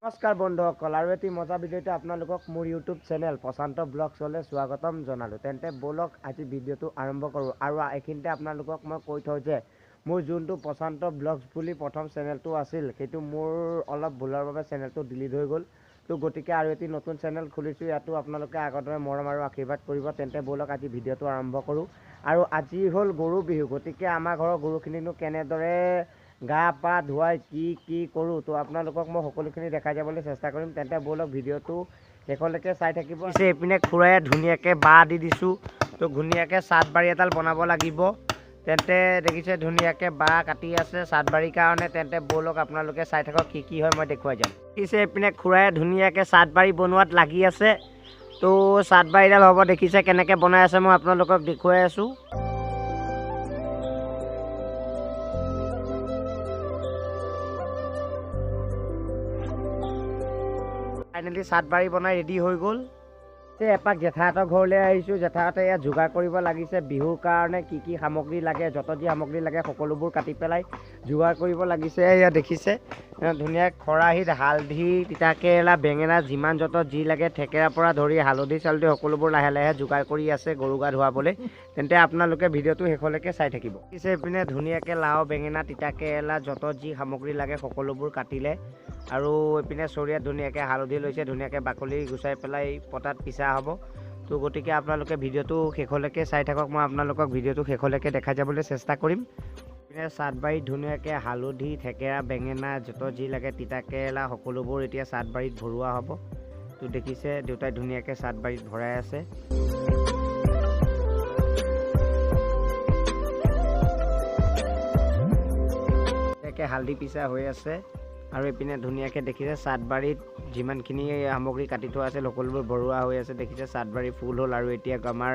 নমস্কাৰ বন্ধুসকল আৰু এটি মজা ভিডিঅ'তে আপোনালোকক মোৰ ইউটিউব চেনেল প্ৰশান্ত ব্লগছলৈ স্বাগতম জনালোঁ। তেন্তে বলক আজি ভিডিঅ'টো আৰম্ভ কৰোঁ। আৰু এইখিনিতে আপোনালোকক মই কৈ থওঁ যে মোৰ যোনটো প্ৰশান্ত ব্লগছ বুলি প্ৰথম চেনেলটো আছিল সেইটো মোৰ অলপ ভুলৰ বাবে চেনেলটো ডিলিট হৈ গ'ল। তো গতিকে আৰু এটি নতুন চেনেল খুলিছোঁ, ইয়াতো আপোনালোকে আগৰ দৰে মৰম আৰু আশীৰ্বাদ কৰিব। তেন্তে বলক আজি ভিডিঅ'টো আৰম্ভ কৰোঁ। আৰু আজি হ'ল গৰু বিহু, গতিকে আমাৰ ঘৰৰ গৰুখিনিনো কেনেদৰে গা পা ধুৱাই কি কৰোঁ তো আপোনালোকক মই সকলোখিনি দেখাই যাবলৈ চেষ্টা কৰিম। তেন্তে বলক ভিডিঅ'টো শেষলৈকে চাই থাকিব। এইপিনে খুৰাই ধুনীয়াকৈ বাঁহ দি দিছোঁ, তো ধুনীয়াকৈ চাটবাৰী এডাল বনাব লাগিব। তেন্তে দেখিছে ধুনীয়াকৈ বাঁহ কাটি আছে চাটবাৰীৰ কাৰণে। তেন্তে বলক আপোনালোকে চাই থাকক কি হয় মই দেখুৱাই যাম। দেখিছে এইপিনে খুৰাই ধুনীয়াকৈ চাটবাৰী বনোৱাত লাগি আছে। তো চাটবাৰীডাল হ'ব, দেখিছে কেনেকৈ বনাই আছে মই আপোনালোকক দেখুৱাই আছোঁ। ফাইনেলি চাটবাৰী বনাই ৰেডি হৈ গ'ল। এপাক জেঠাহঁতৰ ঘৰলৈ আহিছোঁ। জেঠাহঁতে ইয়াত যোগাৰ কৰিব লাগিছে বিহুৰ কাৰণে কি সামগ্ৰী লাগে, যত যি সামগ্ৰী লাগে সকলোবোৰ কাটি পেলাই যোগাৰ কৰিব লাগিছে। ইয়াত দেখিছে ধুনীয়া খৰাহিত হালধি, তিতাকেৰেলা, বেঙেনা, যিমান যত যি লাগে থেকেৰাৰ পৰা ধৰি হালধি চালধি সকলোবোৰ লাহে লাহে যোগাৰ কৰি আছে গৰু গা ধুৱাবলৈ। তেন্তে আপোনালোকে ভিডিঅ'টো শেষলৈকে চাই থাকিব। দেখিছে এইপিনে ধুনীয়াকৈ লাও, বেঙেনা, তিতাকেৰেলা যত যি সামগ্ৰী লাগে সকলোবোৰ কাটিলে। আৰু এইপিনে চৰিয়াত ধুনীয়াকৈ হালধি লৈছে, ধুনীয়াকৈ বাকলি গুচাই পেলাই পতাত পিছা হ'ব। তো গতিকে আপোনালোকে ভিডিঅ'টো শেষলৈকে চাই থাকক, মই আপোনালোকক ভিডিঅ'টো শেষলৈকে দেখাই যাবলৈ চেষ্টা কৰিম। এইপিনে চাটবাৰীত ধুনীয়াকৈ হালধি, থেকেৰা, বেঙেনা যত যি লাগে তিতাকেৰেলা সকলোবোৰ এতিয়া চাটবাৰীত ভৰোৱা হ'ব। তো দেখিছে দেউতাই ধুনীয়াকৈ চাটবাৰীত ভৰাই আছে। হালধি পিছা হৈ আছে। আৰু এইপিনে ধুনীয়াকৈ দেখিছে চাটবাৰীত যিমানখিনি সামগ্ৰী কাটি থোৱা আছিল সকলোবোৰ ভৰোৱা হৈ আছে। দেখিছে চাটবাৰী ফুল হ'ল আৰু এতিয়া আমাৰ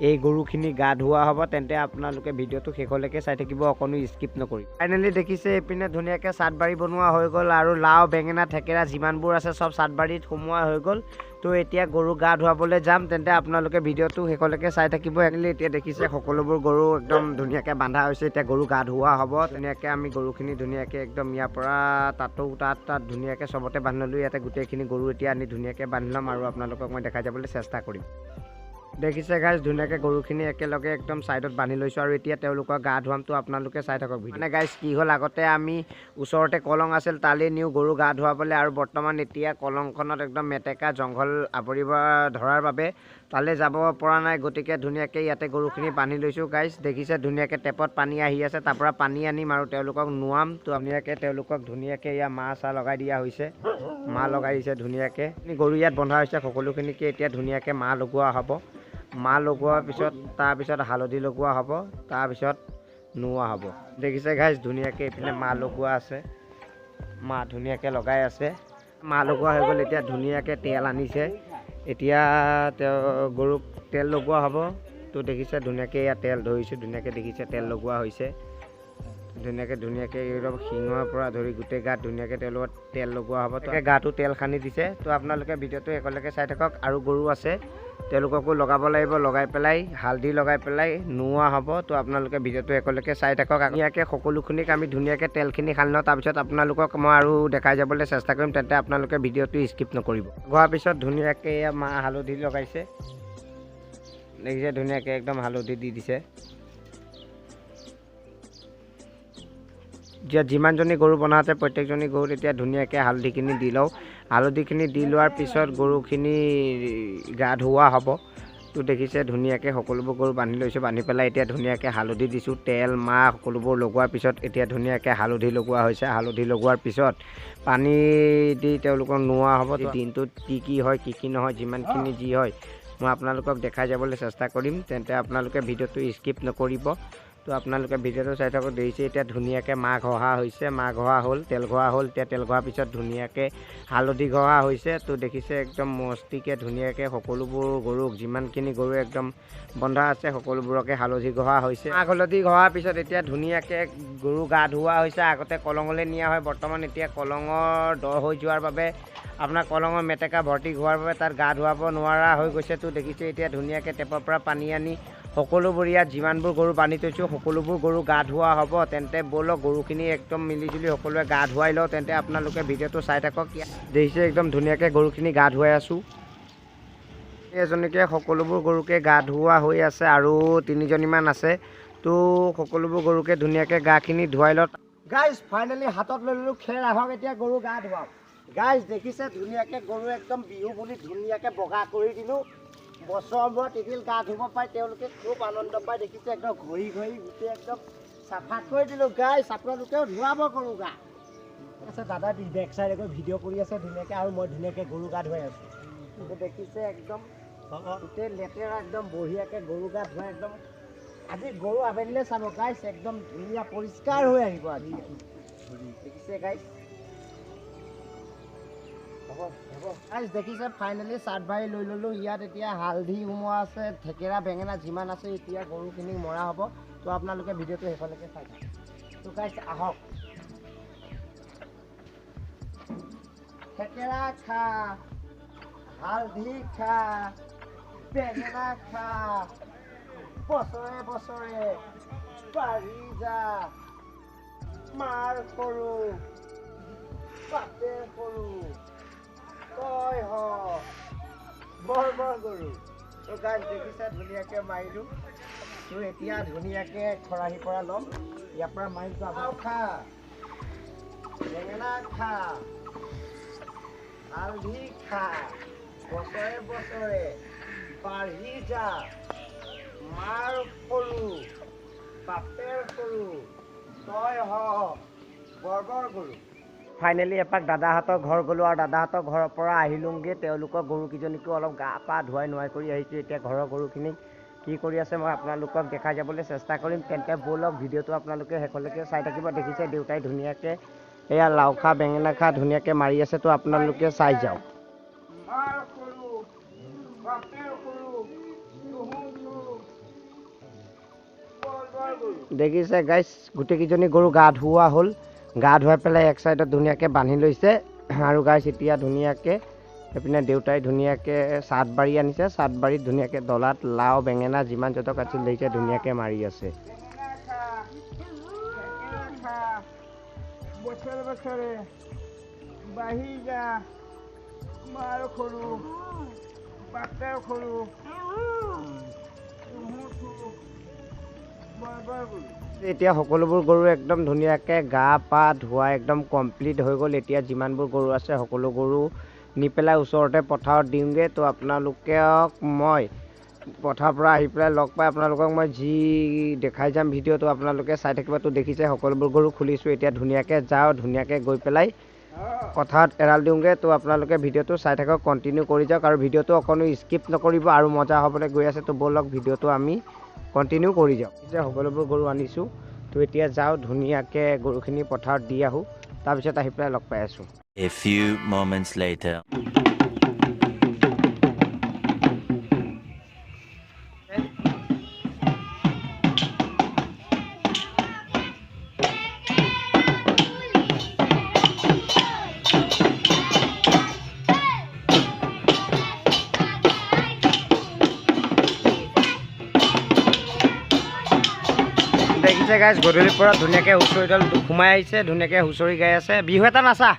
এই গৰুখিনি গা ধুওৱা হ'ব। তেন্তে আপোনালোকে ভিডিঅ'টো শেষলৈকে চাই থাকিব, অকণো স্কিপ নকৰি। ফাইনেলি দেখিছে এইপিনে ধুনীয়াকৈ চাটবাৰী বনোৱা হৈ গ'ল আৰু লাও, বেঙেনা, থেকেৰা যিমানবোৰ আছে চব চাটবাৰীত সোমোৱা হৈ গ'ল। তো এতিয়া গৰু গা ধুৱাবলৈ যাম। তেন্তে আপোনালোকে ভিডিঅ'টো শেষলৈকে চাই থাকিব। এতিয়া দেখিছে সকলোবোৰ গৰু একদম ধুনীয়াকৈ বান্ধা হৈছে, এতিয়া গৰু গা ধুওৱা হ'ব। ধুনীয়াকৈ আমি গৰুখিনি ধুনীয়াকৈ একদম ইয়াৰ পৰা তাত ধুনীয়াকৈ চবতে বান্ধিলোঁ। ইয়াতে গোটেইখিনি গৰু এতিয়া আনি ধুনীয়াকৈ বান্ধি ল'ম আৰু আপোনালোকক মই দেখাই যাবলৈ চেষ্টা কৰিম। দেখিছে গাইজ ধুনীয়াকৈ গৰুখিনি একেলগে একদম ছাইডত বান্ধি লৈছোঁ আৰু এতিয়া তেওঁলোকক গা ধুৱামটো আপোনালোকে চাই থাকক। মানে গাইজ কি হ'ল, আগতে আমি ওচৰতে কলং আছিল তালৈ নিওঁ গৰু গা ধুৱাবলৈ, আৰু বৰ্তমান এতিয়া কলংখনত একদম মেটেকা জংঘল আৱৰিব ধৰাৰ বাবে তালৈ যাব পৰা নাই। গতিকে ধুনীয়াকৈ ইয়াতে গৰুখিনি বান্ধি লৈছোঁ। গাইজ দেখিছে ধুনীয়াকৈ টেপত পানী আহি আছে, তাৰ পৰা পানী আনিম আৰু তেওঁলোকক নোৱাম। তো ধুনীয়াকৈ তেওঁলোকক ধুনীয়াকৈ ইয়াত মাহ চাহ লগাই দিয়া হৈছে, মাহ লগাই দিছে ধুনীয়াকৈ। গৰু ইয়াত বন্ধা হৈছে সকলোখিনিকে এতিয়া ধুনীয়াকৈ মাহ লগোৱা হ'ব। মাহ লগোৱাৰ পিছত তাৰপিছত হালধি লগোৱা হ'ব, তাৰপিছত নোওৱা হ'ব। দেখিছে গাইজ ধুনীয়াকৈ এইপিনে মাহ লগোৱা আছে, মাহ ধুনীয়াকৈ লগাই আছে। মাহ লগোৱা হৈ গ'ল, এতিয়া ধুনীয়াকৈ তেল আনিছে। এতিয়া গৰুক তেল লগোৱা হ'ব। তো দেখিছে ধুনীয়াকৈ ইয়াত তেল ধৰিছোঁ, ধুনীয়াকৈ দেখিছে তেল লগোৱা হৈছে। ধুনীয়াকৈ একদম শিঙৰ পৰা ধৰি গোটেই গাত ধুনীয়াকৈ তেওঁলোকৰ তেল লগোৱা হ'ব। তাকে গাটো তেল সানি দিছে। তো আপোনালোকে ভিডিঅ'টো একেলগে চাই থাকক। আৰু গৰু আছে তেওঁলোককো লগাব লাগিব, লগাই পেলাই হালধি লগাই পেলাই নোওৱা হ'ব। তো আপোনালোকে ভিডিঅ'টো একেলগে চাই থাকক। ধুনীয়াকৈ সকলোখিনিক আমি ধুনীয়াকৈ তেলখিনি সানি লওঁ, তাৰপিছত আপোনালোকক মই আৰু দেখাই যাবলৈ চেষ্টা কৰিম। তেন্তে আপোনালোকে ভিডিঅ'টো স্কিপ নকৰিব। হোৱাৰ পিছত ধুনীয়াকৈ মাহ হালধি লগাইছে, দেখিছে ধুনীয়াকৈ একদম হালধি দি দিছে। যিমানজনী গৰু বনাওঁতে প্ৰত্যেকজনী গৰুত এতিয়া ধুনীয়াকৈ হালধিখিনি দি লওঁ। হালধিখিনি দি লোৱাৰ পিছত গৰুখিনি গা ধুওৱা হ'ব। তো দেখিছে ধুনীয়াকৈ সকলোবোৰ গৰু বান্ধি লৈছোঁ, বান্ধি পেলাই এতিয়া ধুনীয়াকৈ হালধি দিছোঁ, তেল মাহ সকলোবোৰ লগোৱাৰ পিছত এতিয়া ধুনীয়াকৈ হালধি লগোৱা হৈছে। হালধি লগোৱাৰ পিছত পানী দি তেওঁলোকক নোওৱা হ'ব। দিনটোত কি হয় কি নহয় যিমানখিনি যি হয় মই আপোনালোকক দেখাই যাবলৈ চেষ্টা কৰিম। তেন্তে আপোনালোকে ভিডিঅ'টো স্কিপ নকৰিব। তো আপোনালোকে ভিডিঅ'টো চাই থাকক। দেখিছে এতিয়া ধুনীয়াকৈ মাহ ঘঁহা হৈছে, মাহ ঘঁহা হ'ল, তেল ঘঁহা হ'ল। এতিয়া তেল ঘঁহাৰ পিছত ধুনীয়াকৈ হালধি ঘঁহা হৈছে। তো দেখিছে একদম মস্তিকৈ ধুনীয়াকৈ সকলোবোৰ গৰুক যিমানখিনি গৰু একদম বন্ধা আছে সকলোবোৰকে হালধি ঘঁহা হৈছে। মাহ হালধি ঘঁহাৰ পিছত এতিয়া ধুনীয়াকৈ গৰু গা ধুওৱা হৈছে। আগতে কলঙলৈ নিয়া হয়, বৰ্তমান এতিয়া কলঙৰ দ হৈ যোৱাৰ বাবে আপোনাৰ কলঙৰ মেটেকা ভৰ্তি হোৱাৰ বাবে তাত গা ধুৱাব নোৱাৰা হৈ গৈছে। তো দেখিছে এতিয়া ধুনীয়াকৈ টেপৰ পৰা পানী আনি সকলোবোৰ ইয়াত যিমানবোৰ গৰু বান্ধি থৈছোঁ সকলোবোৰ গৰু গা ধোৱা হ'ব। তেন্তে ব'লক গৰুখিনি একদম মিলিজুলি সকলোৱে গা ধুৱাই লওঁ। তেন্তে আপোনালোকে ভিডিঅ'টো চাই থাকক। দেখিছে একদম ধুনীয়াকৈ গৰুখিনি গা ধুৱাই আছোঁ। এজনীকে সকলোবোৰ গৰুকে গা ধুওৱা হৈ আছে আৰু 3জনীমান আছে। তো সকলোবোৰ গৰুকে ধুনীয়াকৈ গাখিনি ধুৱাই লওঁ। গাইজ ফাইনেলি হাতত লৈ ল'লোঁ খেৰ। আহক এতিয়া গৰু গা ধুৱাওঁ। গাইজ দেখিছে ধুনীয়াকৈ গৰু একদম বিহু বুলি ধুনীয়াকৈ বগা কৰি দিলোঁ। বছৰৰ মূৰত এদিন গা ধুব পাই তেওঁলোকে খুব আনন্দ পায়। দেখিছে একদম ঘঁহি গোটেই একদম চাফা কৰি দিলোঁ। গাইজ আপোনালোকেও ধুৱাব গৰু গা। আছে দাদা বেক চাইডে গৈ ভিডিঅ' কৰি আছে ধুনীয়াকৈ আৰু মই ধুনীয়াকৈ গৰু গা ধুৱাই আছোঁ। কিন্তু দেখিছে একদম গোটেই লেতেৰা একদম বঢ়িয়াকৈ গৰু গা ধুৱাই একদম আজি গৰু আবেলিলৈ চাব গাইজ একদম ধুনীয়া পৰিষ্কাৰ হৈ আহিব আজি। দেখিছে গাইজ গাইজ দেখিছে ফাইনেলি চাটবাৰী লৈ ল'লোঁ। ইয়াত এতিয়া হালধি সোমোৱা আছে, থেকেৰা বেঙেনা যিমান আছে এতিয়া গৰুখিনিক মৰা হ'ব। তো আপোনালোকে ভিডিঅ'টো সেইফালেকে চাই থাকক। তো গাইজ আহক। থেকেৰা খা, হালধি খা, বেঙেনা খা, বছৰে বছৰে বাঢ়ি যা, মাৰ সৰু বাপেৰ সৰু তই হ বৰ গৰু। তো গাইজ দেখিছে ধুনীয়াকৈ মাৰিলোঁ। তো এতিয়া ধুনীয়াকৈ খৰাহীৰ পৰা ল'ম। ইয়াৰ পৰা মাৰিছোঁ। আবাও খা, বেঙেনা খা, হালধি খা, বছৰে বছৰে বাঢ়ি যা, মাৰ সৰু বাপেৰ সৰু তই হ বৰ গৰু। ফাইনেলি এপাক দাদাহঁতৰ ঘৰ গ'লোঁ আৰু দাদাহঁতৰ ঘৰৰ পৰা আহিলোঁগৈ। তেওঁলোকৰ গৰুকেইজনীকো অলপ গা পা ধুৱাই নোৱাই কৰি আহিছোঁ। এতিয়া ঘৰৰ গৰুখিনিক কি কৰি আছে মই আপোনালোকক দেখাই যাবলৈ চেষ্টা কৰিম। তেন্তে ব'লক ভিডিঅ'টো আপোনালোকে শেষলৈকে চাই থাকিব। দেখিছে দেউতাই ধুনীয়াকৈ এয়া লাও খা বেঙেনা খা ধুনীয়াকৈ মাৰি আছে। তো আপোনালোকে চাই যাওক। দেখিছে গাইজ গোটেইকেইজনী গৰু গা ধুওৱা হ'ল। গা ধুৱাই পেলাই এক চাইডত ধুনীয়াকৈ বান্ধি লৈছে। আৰু গাইজ এতিয়া ধুনীয়াকৈ এইপিনে দেউতাই ধুনীয়াকৈ চাটবাৰী আনিছে। চাটবাৰীত ধুনীয়াকৈ ডলাত লাও বেঙেনা যিমান যতক আছিল দেখিছে ধুনীয়াকৈ মাৰি আছে। বছৰে বছৰে বাঢ়ি যা, মাৰ সৰু বাপেৰ সৰু এতিয়া সকলোবোৰ গৰু একদম ধুনীয়াকৈ গা পা ধুৱাই একদম কমপ্লিট হৈ গ'ল। এতিয়া যিমানবোৰ গৰু আছে সকলো গৰু নি পেলাই ওচৰতে পথাৰত দিওঁগৈ। তো আপোনালোকক মই পথাৰৰ পৰা আহি পেলাই লগ পাই আপোনালোকক মই যি দেখাই যাম ভিডিঅ'টো আপোনালোকে চাই থাকিব। তো দেখিছে সকলোবোৰ গৰু খুলিছোঁ। এতিয়া ধুনীয়াকৈ যাওঁ, ধুনীয়াকৈ গৈ পেলাই পথাৰত এৰাল দিওঁগৈ। তো আপোনালোকে ভিডিঅ'টো চাই থাকক, কণ্টিনিউ কৰি যাওক আৰু ভিডিঅ'টো অকণো স্কিপ নকৰিব আৰু মজা হ'বলৈ গৈ আছে। তো ব'লক ভিডিঅ'টো আমি কণ্টিনিউ কৰি যাওঁ। এতিয়া সকলোবোৰ গৰু আনিছোঁ। তো এতিয়া যাওঁ ধুনীয়াকৈ গৰুখিনি পথাৰত দি আহোঁ। তাৰপিছত আহি পেলাই লগ পাই আছোঁ। A few moments later. দেখিছে গাইজ গধূলিৰ পৰা ধুনীয়াকৈ হুঁচৰিডাল সোমাই আহিছে, ধুনীয়াকৈ হুঁচৰি গাই আছে। বিহু এটা নাচা।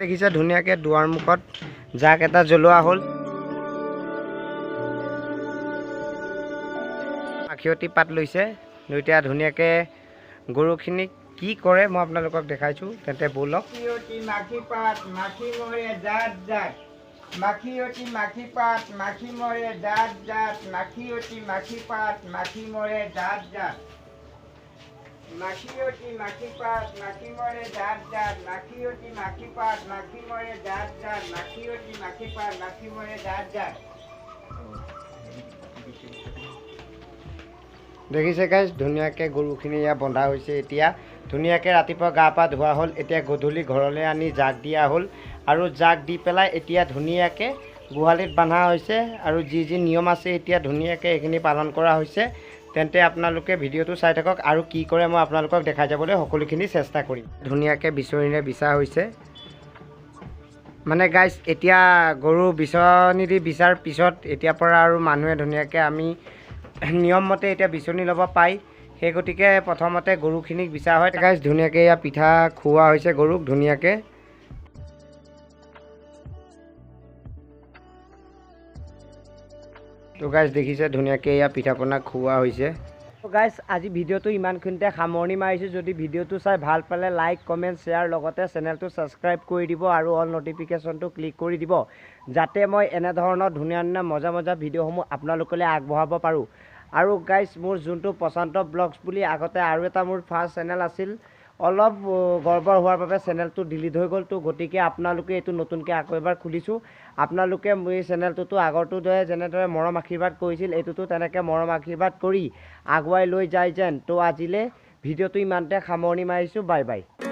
দেখিছে ধুনীয়াকৈ দুৱাৰ মুখত জাক এটা জ্বলোৱা হ'ল। মাখিয়তী পাত লৈছে। এতিয়া ধুনীয়াকৈ গৰুখিনিক কি কৰে মই আপোনালোকক দেখাইছোঁ। তেন্তে ব'লক। মাখি পাত মাখি মৰে জাত জাত, মাখিয়তী মাখি পাত মাখি মৰে জাত জাত, মাখিয়তী মাখি পাত মাখি মৰে জাত জাত। মাখিয়তী মাখি পাত মাখি মৰে জাত জাত মাখিয়তী মাখি পাত মাখি মৰে জাত জাত মাখিয়তী মাখি পাত মাখি মৰে জাত জাত দেখিছে গাইজ ধুনীয়াকৈ গৰুখিনি ইয়াত বন্ধা হৈছে এতিয়া ধুনীয়াকৈ ৰাতিপুৱা গা পা ধোৱা হ'ল এতিয়া গধূলি ঘৰলৈ আনি জাক দিয়া হ'ল আৰু জাক দি পেলাই এতিয়া ধুনীয়াকৈ গোহালিত বন্ধা হৈছে আৰু যি যি নিয়ম আছে এতিয়া ধুনীয়াকৈ এইখিনি পালন কৰা হৈছে তেন্তে আপোনালোকে ভিডিঅ'টো চাই থাকক আৰু কি কৰে মই আপোনালোকক দেখাই যাবলৈ সকলোখিনি চেষ্টা কৰিম ধুনীয়াকৈ বিচনীৰে বিচা হৈছে মানে গাইজ এতিয়া গৰু বিচনী দি বিচাৰ পিছত এতিয়াৰ পৰা আৰু মানুহে ধুনীয়াকৈ আমি নিয়ম মতে এতিয়া বিচনী ল'ব পায় সেই গতিকে প্ৰথমতে গৰুখিনিক বিচা হয় গাইজ ধুনীয়াকৈ এয়া পিঠা খুওৱা হৈছে গৰুক ধুনীয়াকৈ তো গাইজ দেখিছে ধুনীয়াকৈ এয়া পিঠা পনা খুওৱা হৈছে তো গাইজ আজি ভিডিঅ'টো ইমানখিনিতে সামৰণি মাৰিছোঁ যদি ভিডিঅ'টো চাই ভাল পালে লাইক কমেণ্ট শ্বেয়াৰ লগতে চেনেলটো ছাবস্ক্ৰাইব কৰি দিব আৰু অল নটিফিকেশ্যনটো ক্লিক কৰি দিব যাতে মই এনেধৰণৰ ধুনীয়া ধুনীয়া মজা মজা ভিডিঅ'সমূহ আপোনালোকলৈ আগবঢ়াব পাৰোঁ আৰু গাইজ মোৰ যোনটো প্ৰশান্ত ব্লগছ বুলি আগতে আৰু এটা মোৰ ফাৰ্ষ্ট চেনেল আছিল অলপ গৰ্বৰ হোৱাৰ বাবে চেনেলটো ডিলিট হৈ গ'ল তো গতিকে আপোনালোকে এইটো নতুনকৈ আকৌ এবাৰ খুলিছোঁ আপোনালোকে মোৰ এই চেনেলটোতো আগৰটোৰ দৰে যেনেদৰে মৰম আশীৰ্বাদ কৰিছিল এইটোতো তেনেকৈ মৰম আশীৰ্বাদ কৰি আগুৱাই লৈ যায় যেন তো আজিলৈ ভিডিঅ'টো ইমানতে সামৰণি মাৰিছোঁ বাই বাই